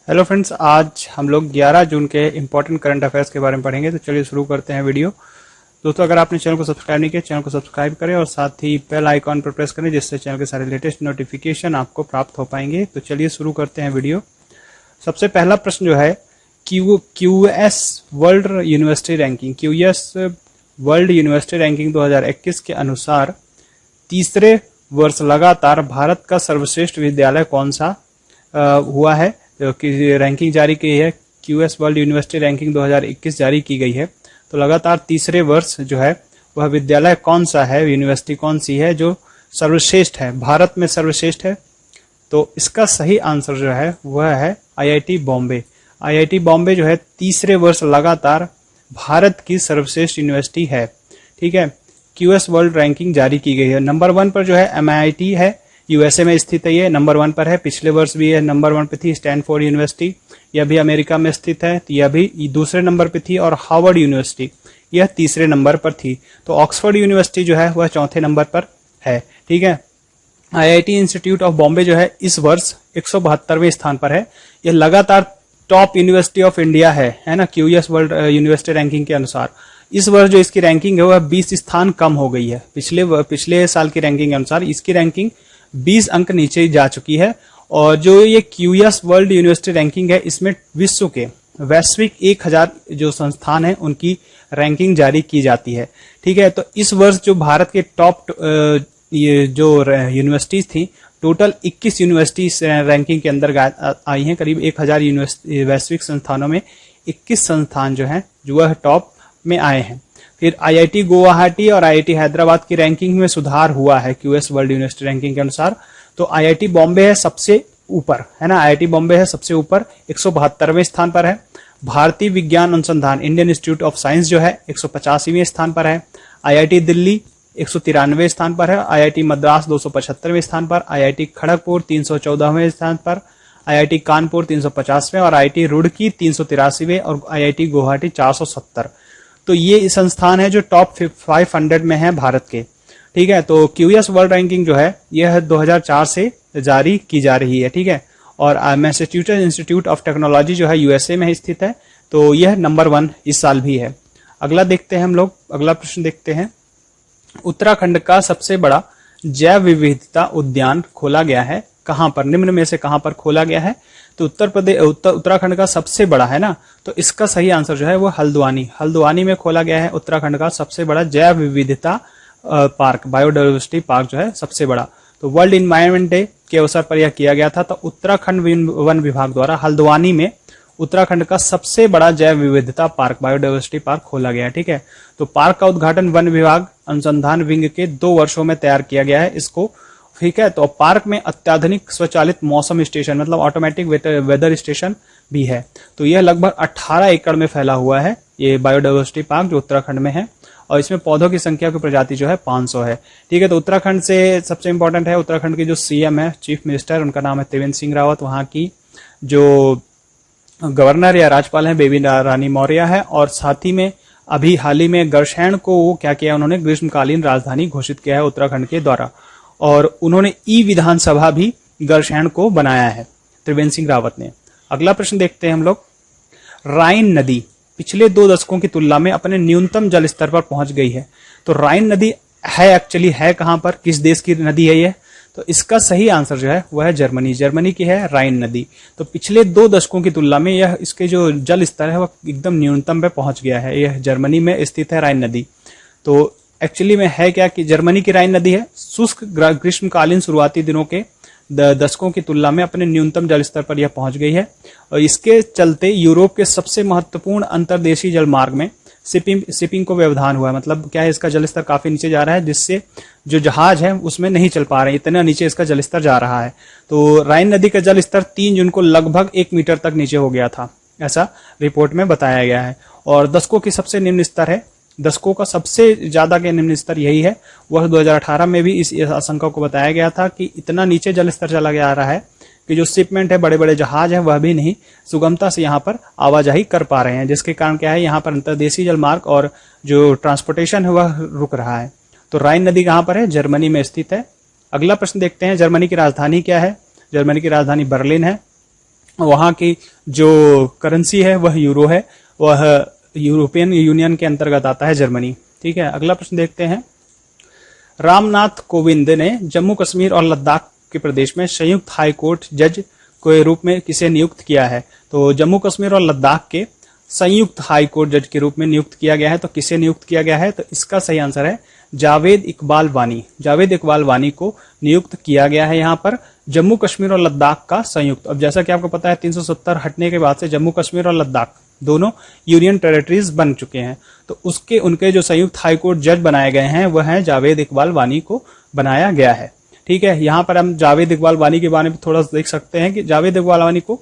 Hello friends, आज हम लोग 11 जून के इंपॉर्टेंट करंट अफेयर्स के बारे में पढ़ेंगे। तो चलिए शुरू करते हैं वीडियो। दोस्तों, अगर आपने चैनल को सब्सक्राइब नहीं किया, चैनल को सब्सक्राइब करें और साथ ही बेल आइकॉन पर प्रेस करें, जिससे चैनल के सारे लेटेस्ट नोटिफिकेशन आपको प्राप्त हो पाएंगे। तो चलिए शुरू करते हैं वीडियो। सबसे पहला प्रश्न जो है, QS world university ranking, QS world university ranking 2021 के अनुसार तीसरे वर्ष लगातार भारत का सर्वश्रेष्ठ विद्यालय कौन सा हुआ है, की रैंकिंग जारी की है। क्यूएस वर्ल्ड यूनिवर्सिटी रैंकिंग 2021 जारी की गई है। तो लगातार तीसरे वर्ष जो है वह विद्यालय कौन सा है, यूनिवर्सिटी कौन सी है जो सर्वश्रेष्ठ है, भारत में सर्वश्रेष्ठ है। तो इसका सही आंसर जो है वह है आईआईटी बॉम्बे। आईआईटी बॉम्बे जो है तीसरे वर्ष लगातार भारत की सर्वश्रेष्ठ यूनिवर्सिटी है। ठीक है, क्यूएस वर्ल्ड रैंकिंग जारी की गई है। नंबर 1 पर जो है एमआईटी है, यूएसए में स्थित है। ये नंबर 1 पर है, पिछले वर्ष भी यह नंबर 1 पे थी। स्टैनफोर्ड यूनिवर्सिटी, यह भी अमेरिका में स्थित है, यह भी दूसरे नंबर पे थी। और हार्वर्ड यूनिवर्सिटी यह तीसरे नंबर पर थी। तो ऑक्सफोर्ड यूनिवर्सिटी जो है वह चौथे नंबर पर है। ठीक है, आईआईटी इंस्टीट्यूट ऑफ बॉम्बे जो है इस वर्ष 172वें स्थान पर है। यह लगातार टॉप यूनिवर्सिटी ऑफ इंडिया है ना, क्यूएस वर्ल्ड यूनिवर्सिटी रैंकिंग के अनुसार। इस वर्ष जो इसकी रैंकिंग है वह 20 स्थान कम हो गई है। पिछले साल की रैंकिंग के अनुसार इसकी रैंकिंग 20 अंक नीचे जा चुकी है। और जो ये क्यूएस वर्ल्ड यूनिवर्सिटी रैंकिंग है, इसमें विश्व के वैश्विक 1000 जो संस्थान हैं उनकी रैंकिंग जारी की जाती है। ठीक है, तो इस वर्ष जो भारत के टॉप ये जो यूनिवर्सिटीज थी, टोटल 21 यूनिवर्सिटी रैंकिंग के अंदर आई हैं। करीब 1000 यूनिवर्सिटी वैश्विक संस्थानों में 21 संस्थान जो हैं जो वह टॉप में आए हैं। फिर आईआईटी गुवाहाटी और आईआईटी हैदराबाद की रैंकिंग में सुधार हुआ है क्यूएस वर्ल्ड यूनिवर्सिटी रैंकिंग के अनुसार। तो आईआईटी बॉम्बे है सबसे ऊपर, है ना, आईआईटी बॉम्बे है सबसे ऊपर, 172वें स्थान पर है। भारतीय विज्ञान अनुसंधान इंडियन इंस्टीट्यूट ऑफ साइंस जो है 185वें स्थान पर है। आईआईटी दिल्ली 193वें स्थान पर है। आईआईटी मद्रास 275वें स्थान पर। आईआईटी खड़गपुर 314वें स्थान पर। आईआईटी कानपुर 350वें और आईआईटी रुड़की 383वें और आईआईटी गुवाहाटी 470। तो ये संस्थान है जो टॉप 500 में है भारत के। ठीक है, तो क्यूएस वर्ल्ड रैंकिंग जो है यह 2004 से जारी की जा रही है। ठीक है, और मैसाचुसेट्स इंस्टीट्यूट ऑफ टेक्नोलॉजी जो है यूएसए में स्थित है। तो यह नंबर 1 इस साल भी है। अगला देखते हैं हम लोग, अगला प्रश्न देखते हैं। उत्तराखंड का सबसे बड़ा जैव विविधता उद्यान खोला गया है कहां पर, निम्न में से कहां पर खोला गया है। तो उत्तराखंड का सबसे बड़ा है ना, तो इसका सही आंसर जो है वो हल्द्वानी में खोला गया है। उत्तराखंड का सबसे बड़ा जैव विविधता पार्क, बायोडाइवर्सिटी पार्क जो है सबसे बड़ा। तो वर्ल्ड इन्वायरमेंट डे के अवसर पर यह किया गया था। तो उत्तराखंड वन विभाग द्वारा हल्द्वानी में उत्तराखंड का सबसे बड़ा जैव विविधता पार्क, बायोडाइवर्सिटी पार्क खोला गया है। ठीक है, तो पार्क का उद्घाटन वन विभाग अनुसंधान विंग के 2 वर्षों में तैयार किया गया है इसको। ठीक है, तो पार्क में अत्याधुनिक स्वचालित मौसम स्टेशन, मतलब ऑटोमेटिक वेदर स्टेशन भी है। तो यह लगभग 18 एकड़ में फैला हुआ है ये बायोडाइवर्सिटी पार्क जो उत्तराखंड में है। और इसमें पौधों की संख्या की प्रजाति जो है 500 है। ठीक है, तो उत्तराखंड से सबसे इंपॉर्टेंट है, उत्तराखंड के जो सीएम है, चीफ मिनिस्टर, उनका नाम है त्रिवेंद्र सिंह रावत। वहां की जो गवर्नर या राज्यपाल है बेबी रानी मौर्य है। और साथ ही में अभी हाल ही में गरसैंण को वो क्या किया, उन्होंने ग्रीष्मकालीन राजधानी घोषित किया है उत्तराखंड के द्वारा। और उन्होंने ई विधानसभा भी गरसैंण को बनाया है त्रिवेंद्र सिंह रावत ने। अगला प्रश्न देखते हैं हम लोग। राइन नदी पिछले 2 दशकों की तुलना में अपने न्यूनतम जल स्तर पर पहुंच गई है। तो राइन नदी है एक्चुअली है कहां पर, किस देश की नदी है ये? तो इसका सही आंसर जो है वह है जर्मनी की है राइन नदी। तो पिछले 2 दशकों की तुलना में यह इसके जो जल स्तर है वह एकदम न्यूनतम पे पहुंच गया है। यह जर्मनी में स्थित है राइन नदी। तो एक्चुअली में है क्या कि जर्मनी की राइन नदी है शुष्क ग्रीष्मकालीन शुरुआती दिनों के दशकों की तुलना में अपने न्यूनतम जल स्तर पर यह पहुंच गई है। और इसके चलते यूरोप के सबसे महत्वपूर्ण अंतर्देशीय जल मार्ग में शिपिंग को व्यवधान हुआ है। मतलब क्या है, इसका जल स्तर काफी नीचे जा रहा है, जिससे जो जहाज है उसमें नहीं चल पा रहे, इतना नीचे इसका जल स्तर जा रहा है। तो राइन नदी का जल स्तर 3 जून को लगभग 1 मीटर तक नीचे हो गया था, ऐसा रिपोर्ट में बताया गया है। और दशकों की सबसे निम्न स्तर है, दशकों का सबसे ज्यादा के निम्न स्तर यही है। वह 2018 में भी इस आशंका को बताया गया था कि इतना नीचे जल स्तर चला जा रहा है कि जो शिपमेंट है, बड़े बड़े जहाज हैं, वह भी नहीं सुगमता से यहाँ पर आवाजाही कर पा रहे हैं, जिसके कारण क्या है, यहाँ पर अंतर्देशीय जल मार्ग और जो ट्रांसपोर्टेशन है वह रुक रहा है। तो राइन नदी कहाँ पर है? जर्मनी में स्थित है। अगला प्रश्न देखते हैं, जर्मनी की राजधानी क्या है? जर्मनी की राजधानी बर्लिन है। वहां की जो करेंसी है वह यूरो है, वह यूरोपियन यूनियन के अंतर्गत आता है, जर्मनी। ठीक है, अगला प्रश्न देखते हैं। रामनाथ कोविंद ने जम्मू कश्मीर और लद्दाख के प्रदेश में संयुक्त हाई कोर्ट जज के रूप में किसे नियुक्त किया है? तो जम्मू कश्मीर और लद्दाख के संयुक्त हाई कोर्ट जज के रूप में नियुक्त किया गया है। तो किसे नियुक्त किया गया है? तो इसका सही आंसर है जावेद इकबाल वानी। जावेद इकबाल वानी को नियुक्त किया गया है यहाँ पर जम्मू कश्मीर और लद्दाख का संयुक्त। अब जैसा कि आपको पता है 370 हटने के बाद से जम्मू कश्मीर और लद्दाख दोनों यूनियन टेरिटरीज बन चुके हैं। तो उनके जो संयुक्त हाई कोर्ट जज बनाए गए हैं वह है जावेद इकबाल वानी को बनाया गया है। ठीक है, यहाँ पर हम जावेद इकबाल वानी के बारे में थोड़ा देख सकते हैं कि जावेद इकबाल वानी को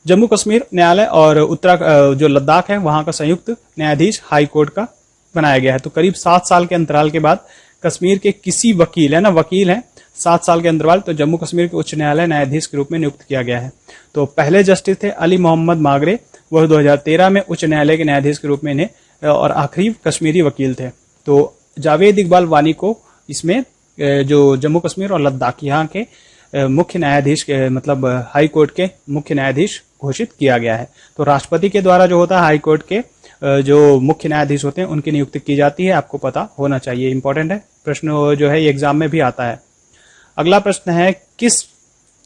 जम्मू कश्मीर न्यायालय और जो लद्दाख है वहां का संयुक्त न्यायाधीश हाई कोर्ट का बनाया गया है। तो करीब 7 साल के अंतराल के बाद कश्मीर के किसी वकील है 7 साल के अंतराल, तो जम्मू कश्मीर के उच्च न्यायालय न्यायाधीश के रूप में नियुक्त किया गया है। तो पहले जस्टिस थे अली मोहम्मद मागरे, वह 2013 में उच्च न्यायालय के न्यायाधीश के रूप में इन्हें और आखिरी कश्मीरी वकील थे। तो जावेद इकबाल वानी को इसमें जो जम्मू कश्मीर और लद्दाख यहाँ के मुख्य न्यायाधीश के मतलब हाई कोर्ट के मुख्य न्यायाधीश घोषित किया गया है। तो राष्ट्रपति के द्वारा जो होता है हाई कोर्ट के जो मुख्य न्यायाधीश होते हैं उनकी नियुक्ति की जाती है, आपको पता होना चाहिए, इंपॉर्टेंट है, प्रश्न जो है ये एग्जाम में भी आता है। अगला प्रश्न है, किस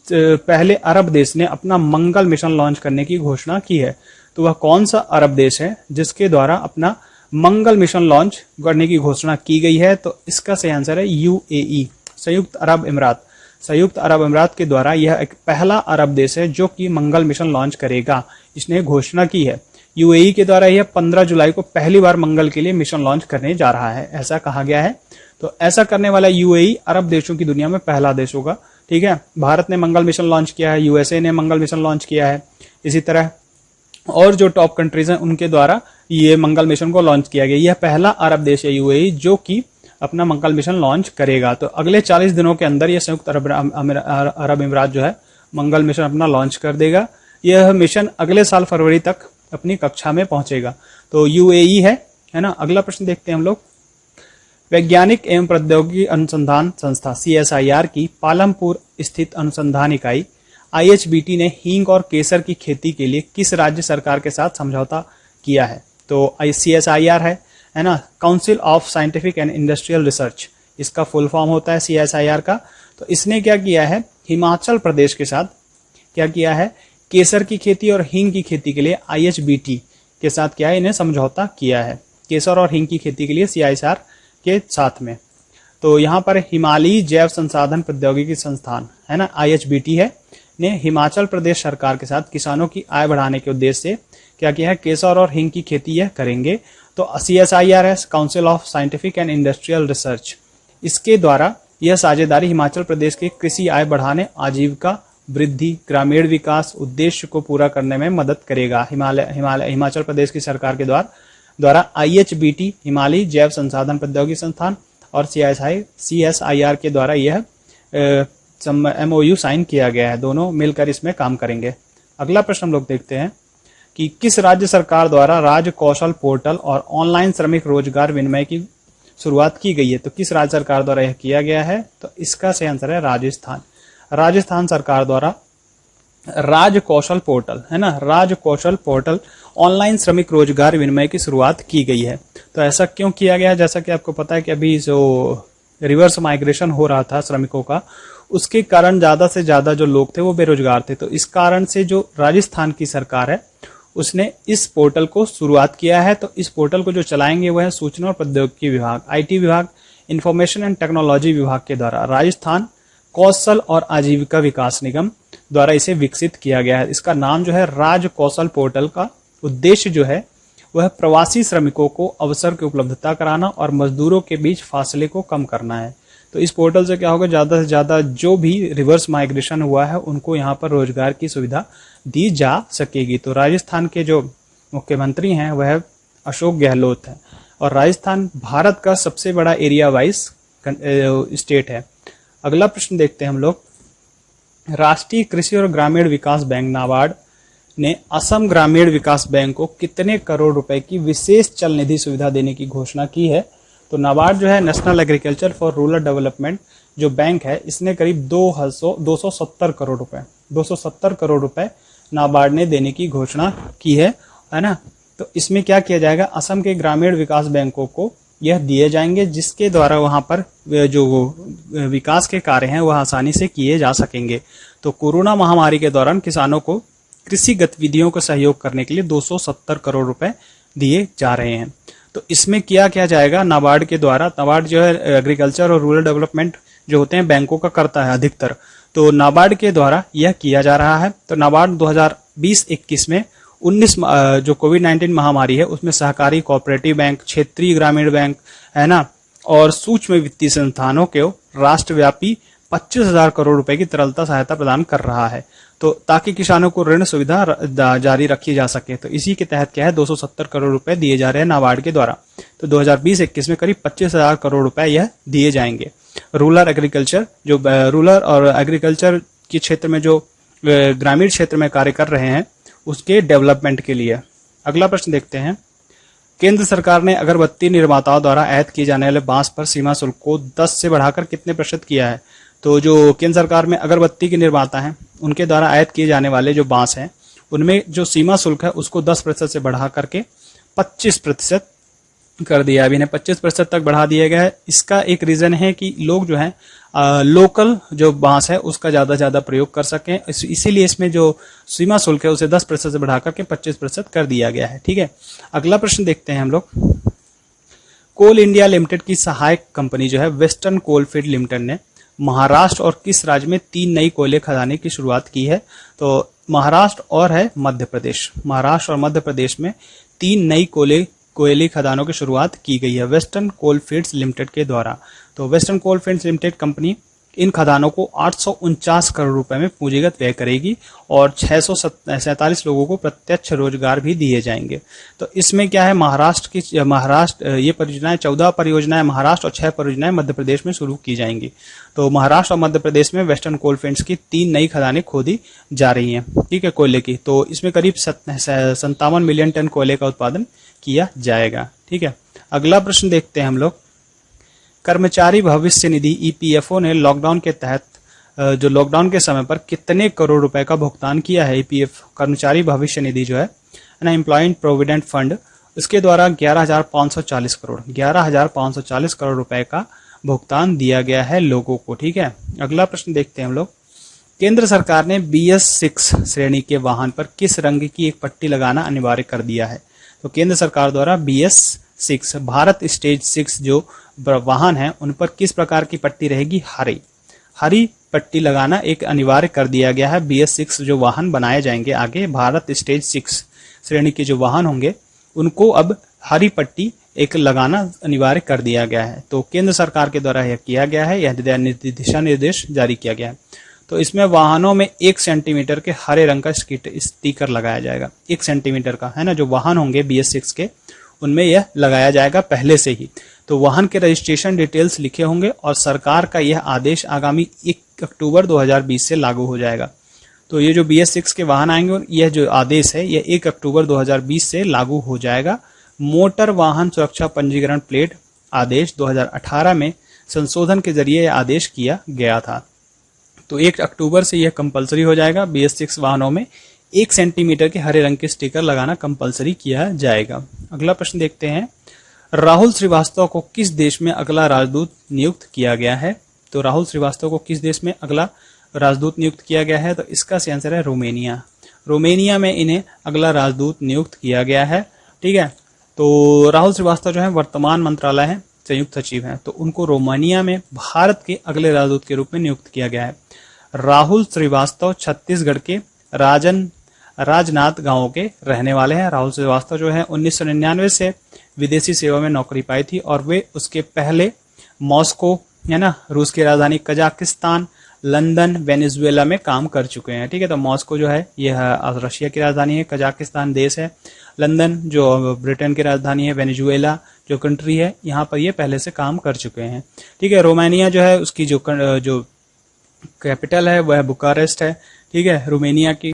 पहले अरब देश ने अपना मंगल मिशन लॉन्च करने की घोषणा की है? तो वह कौन सा अरब देश है जिसके द्वारा अपना मंगल मिशन लॉन्च करने की घोषणा की गई है? तो इसका सही आंसर है यूएई, संयुक्त अरब अमीरात। संयुक्त अरब अमीरात के द्वारा यह एक पहला अरब देश है जो कि मंगल मिशन लॉन्च करेगा, इसने घोषणा की है। यूएई के द्वारा यह 15 जुलाई को पहली बार मंगल के लिए मिशन लॉन्च करने जा रहा है, ऐसा कहा गया है। तो ऐसा करने वाला यूएई अरब देशों की दुनिया में पहला देश होगा। ठीक है, भारत ने मंगल मिशन लॉन्च किया है, यूएसए ने मंगल मिशन लॉन्च किया है, इसी तरह और जो टॉप कंट्रीज हैं उनके द्वारा ये मंगल मिशन को लॉन्च किया गया। यह पहला अरब देश है यूएई जो कि अपना मंगल मिशन लॉन्च करेगा। तो अगले 40 दिनों के अंदर यह संयुक्त अरब अमीरात जो है मंगल मिशन अपना लॉन्च कर देगा। यह मिशन अगले साल फरवरी तक अपनी कक्षा में पहुंचेगा। तो यूएई है ना। अगला प्रश्न देखते हैं हम लोग। वैज्ञानिक एवं प्रौद्योगिकी अनुसंधान संस्था CSIR की पालमपुर स्थित अनुसंधान इकाई IHBT ने हींग और केसर की खेती के लिए किस राज्य सरकार के साथ समझौता किया है? तो CSIR है ना, council of scientific and industrial research, इसका फुल फॉर्म होता है CSIR का। तो इसने क्या किया है, हिमाचल प्रदेश के साथ क्या किया है, केसर की खेती और हींग की खेती के लिए IHBT के साथ क्या है, इन्हें समझौता किया है, केसर और हींग की खेती के लिए CSIR के साथ में। तो यहाँ पर हिमालयी जैव संसाधन प्रौद्योगिकी संस्थान है ना, IHBT है, ने हिमाचल प्रदेश सरकार के साथ किसानों की आय बढ़ाने के उद्देश्य से क्या किया है, केसर और हींग की खेती यह करेंगे। तो CSIR है council of scientific and industrial research, इसके द्वारा यह साझेदारी हिमाचल प्रदेश के कृषि आय बढ़ाने, आजीविका वृद्धि, ग्रामीण विकास उद्देश्य को पूरा करने में मदद करेगा। हिमाचल प्रदेश की सरकार के द्वारा IHBT हिमालयी जैव संसाधन प्रौद्योगिकी संस्थान और CSIR के द्वारा यह MOU साइन किया गया है, दोनों मिलकर इसमें काम करेंगे। अगला प्रश्न हम लोग देखते हैं कि किस राज्य सरकार द्वारा राज्य कौशल पोर्टल और ऑनलाइन श्रमिक रोजगार विनिमय की शुरुआत की गई है? तो किस राज्य सरकार द्वारा यह किया गया है? तो इसका सही आंसर है राजस्थान। राजस्थान सरकार द्वारा राज्य कौशल पोर्टल है ना, राज्य कौशल पोर्टल ऑनलाइन श्रमिक रोजगार विनिमय की शुरुआत की गई है। तो ऐसा क्यों किया गया है? जैसा कि आपको पता है कि अभी जो रिवर्स माइग्रेशन हो रहा था श्रमिकों का, उसके कारण ज्यादा से ज्यादा जो लोग थे वो बेरोजगार थे। तो इस कारण से जो राजस्थान की सरकार है उसने इस पोर्टल को शुरुआत किया है। तो इस पोर्टल को जो चलाएंगे वो है सूचना और प्रौद्योगिकी विभाग, IT विभाग, इंफॉर्मेशन एंड टेक्नोलॉजी विभाग के द्वारा राजस्थान कौशल और आजीविका विकास निगम द्वारा इसे विकसित किया गया है। इसका नाम जो है राज्य कौशल पोर्टल का उद्देश्य जो है वह प्रवासी श्रमिकों को अवसर की उपलब्धता कराना और मजदूरों के बीच फासले को कम करना है। तो इस पोर्टल से क्या होगा, ज्यादा से ज्यादा जो भी रिवर्स माइग्रेशन हुआ है उनको यहाँ पर रोजगार की सुविधा दी जा सकेगी। तो राजस्थान के जो मुख्यमंत्री हैं वह अशोक गहलोत है और राजस्थान भारत का सबसे बड़ा एरिया वाइज स्टेट है। अगला प्रश्न देखते हैं हम लोग। राष्ट्रीय कृषि और ग्रामीण विकास बैंक नाबार्ड ने असम ग्रामीण विकास बैंक को कितने करोड़ रुपए की विशेष चल निधि सुविधा देने की घोषणा की है? तो नाबार्ड जो है national agriculture for rural development जो बैंक है, इसने करीब 270 करोड़ रुपए नाबार्ड ने देने की घोषणा की है ना। तो इसमें क्या किया जाएगा, असम के ग्रामीण विकास बैंकों को यह दिए जाएंगे, जिसके द्वारा वहां पर जो विकास के कार्य हैं वह आसानी से किए जा सकेंगे। तो कोरोना महामारी के दौरान किसानों को कृषि गतिविधियों को सहयोग करने के लिए 270 करोड़ रुपए दिए जा रहे हैं। तो इसमें क्या जाएगा, नाबार्ड के द्वारा, नाबार्ड जो है एग्रीकल्चर और रूरल डेवलपमेंट जो होते हैं बैंकों का करता है अधिकतर, तो नाबार्ड के द्वारा यह किया जा रहा है। तो नाबार्ड 2020-21 में 19 जो कोविड-19 महामारी है उसमें सहकारी कोऑपरेटिव बैंक, क्षेत्रीय ग्रामीण बैंक है ना, और सूक्ष्म वित्तीय संस्थानों को राष्ट्रव्यापी 25,000 करोड़ रुपए की तरलता सहायता प्रदान कर रहा है, तो ताकि किसानों को ऋण सुविधा जारी रखी जा सके। तो इसी के तहत क्या है, 270 करोड़ रुपए दिए जा रहे हैं नाबार्ड के द्वारा। तो 2020-21 में करीब 25,000 करोड़ रुपए यह दिए जाएंगे। रूरल एग्रीकल्चर, जो रूरल और एग्रीकल्चर के क्षेत्र में जो ग्रामीण क्षेत्र में कार्य कर रहे हैं उसके डेवलपमेंट के लिए। अगला प्रश्न देखते हैं, केंद्र सरकार ने अगरबत्ती निर्माताओं द्वारा आयात किए जाने वाले बांस पर सीमा शुल्क को 10 से बढ़ाकर कितने प्रतिशत किया है। तो जो केंद्र सरकार में अगरबत्ती के निर्माता हैं उनके द्वारा आयात किए जाने वाले जो बांस हैं उनमें जो सीमा शुल्क है उसको 10% से बढ़ा करके 25% कर दिया। अभी इन्हें 25% तक बढ़ा दिया गया है। इसका एक रीजन है कि लोग जो है लोकल जो बांस है उसका ज्यादा प्रयोग कर सकें, इसीलिए इसमें जो सीमा शुल्क है उसे 10% से बढ़ा करके 25% कर दिया गया है। ठीक है, अगला प्रश्न देखते हैं हम लोग। कोल इंडिया लिमिटेड की सहायक कंपनी जो है वेस्टर्न कोलफील्ड लिमिटेड ने महाराष्ट्र और किस राज्य में 3 नई कोयले खदानें की शुरुआत की है। तो महाराष्ट्र और है मध्य प्रदेश। महाराष्ट्र और मध्य प्रदेश में 3 नई कोयले खदानों की शुरुआत की गई है वेस्टर्न कोलफील्ड्स लिमिटेड के द्वारा। तो वेस्टर्न कोलफील्ड्स लिमिटेड कंपनी इन खदानों को 849 करोड़ रुपए में पूंजीगत व्यय करेगी और 647 लोगों को प्रत्यक्ष रोजगार भी दिए जाएंगे। तो इसमें क्या है, महाराष्ट्र ये परियोजनाएं 14 परियोजनाएं महाराष्ट्र और 6 परियोजनाएं मध्य प्रदेश में शुरू की जाएंगी। तो महाराष्ट्र और मध्य प्रदेश में वेस्टर्न कोलफील्ड्स की 3 नई खदानें खोदी जा रही हैं, ठीक है, कोयले की। तो इसमें करीब 57 मिलियन टन कोयले का उत्पादन किया जाएगा। ठीक है, अगला प्रश्न देखते हैं हम लोग। कर्मचारी भविष्य निधि ईपीएफओ ने लॉकडाउन के तहत जो लॉकडाउन के समय पर कितने करोड़ रुपए का भुगतान किया है। ईपीएफ कर्मचारी भविष्य निधि जो है ना, एम्प्लॉय प्रोविडेंट फंड, उसके द्वारा 11,540 करोड़ रुपए का भुगतान दिया गया है लोगों को। ठीक है, अगला प्रश्न देखते हैं हम लोग। केंद्र सरकार ने BS6 श्रेणी के वाहन पर किस रंग की एक पट्टी लगाना अनिवार्य कर दिया है। तो केंद्र सरकार द्वारा BS6 भारत स्टेज 6 जो वाहन है उन पर किस प्रकार की पट्टी रहेगी, हरी पट्टी लगाना एक अनिवार्य कर दिया गया है। BS6 जो वाहन बनाए जाएंगे आगे भारत स्टेज 6 श्रेणी के जो वाहन होंगे उनको अब हरी पट्टी एक लगाना अनिवार्य कर दिया गया है। तो केंद्र सरकार के द्वारा यह किया गया है, यह दिशा निर्देश जारी किया गया है। तो इसमें वाहनों में 1 सेंटीमीटर के हरे रंग का स्टिकर लगाया जाएगा, 1 सेंटीमीटर का, है ना। जो वाहन होंगे BS6 के उनमें यह लगाया जाएगा पहले से ही। तो वाहन के रजिस्ट्रेशन डिटेल्स लिखे होंगे और सरकार का यह आदेश आगामी 1 अक्टूबर 2020 से लागू हो जाएगा। तो ये जो BS6 के वाहन आएंगे यह जो आदेश है यह 1 अक्टूबर 2020 से लागू हो जाएगा। मोटर वाहन सुरक्षा पंजीकरण प्लेट आदेश 2018 में संशोधन के जरिए यह आदेश किया गया था। तो 1 अक्टूबर से यह कंपलसरी हो जाएगा, BS6 वाहनों में 1 सेंटीमीटर के हरे रंग के स्टिकर लगाना कंपलसरी किया जाएगा। अगला प्रश्न देखते हैं। राहुल श्रीवास्तव को किस देश में अगला राजदूत नियुक्त किया गया है। तो राहुल श्रीवास्तव को किस देश में अगला राजदूत नियुक्त किया गया है। तो इसका सही आंसर है रोमेनिया। रोमेनिया में इन्हें अगला राजदूत नियुक्त किया गया है। ठीक है, तो राहुल श्रीवास्तव जो है वर्तमान मंत्रालय है, संयुक्त सचिव हैं, तो उनको रोमानिया में भारत के अगले राजदूत के रूप में नियुक्त किया गया है। राहुल श्रीवास्तव छत्तीसगढ़ के राजनांद गांव के रहने वाले हैं। राहुल श्रीवास्तव जो है 1999 से विदेशी सेवा में नौकरी पाई थी और वे उसके पहले मॉस्को, है ना, रूस की राजधानी, कजाकिस्तान, लंदन, वेनेजुएला में काम कर चुके हैं। ठीक है, तो मॉस्को जो है यह रशिया की राजधानी है, कजाकिस्तान देश है, लंदन जो ब्रिटेन की राजधानी है, वेनेजुएला जो कंट्री है, यहाँ पर ये पहले से काम कर चुके हैं। ठीक है, रोमानिया जो है उसकी जो कैपिटल है वह बुकारेस्ट है। ठीक है, रोमानिया की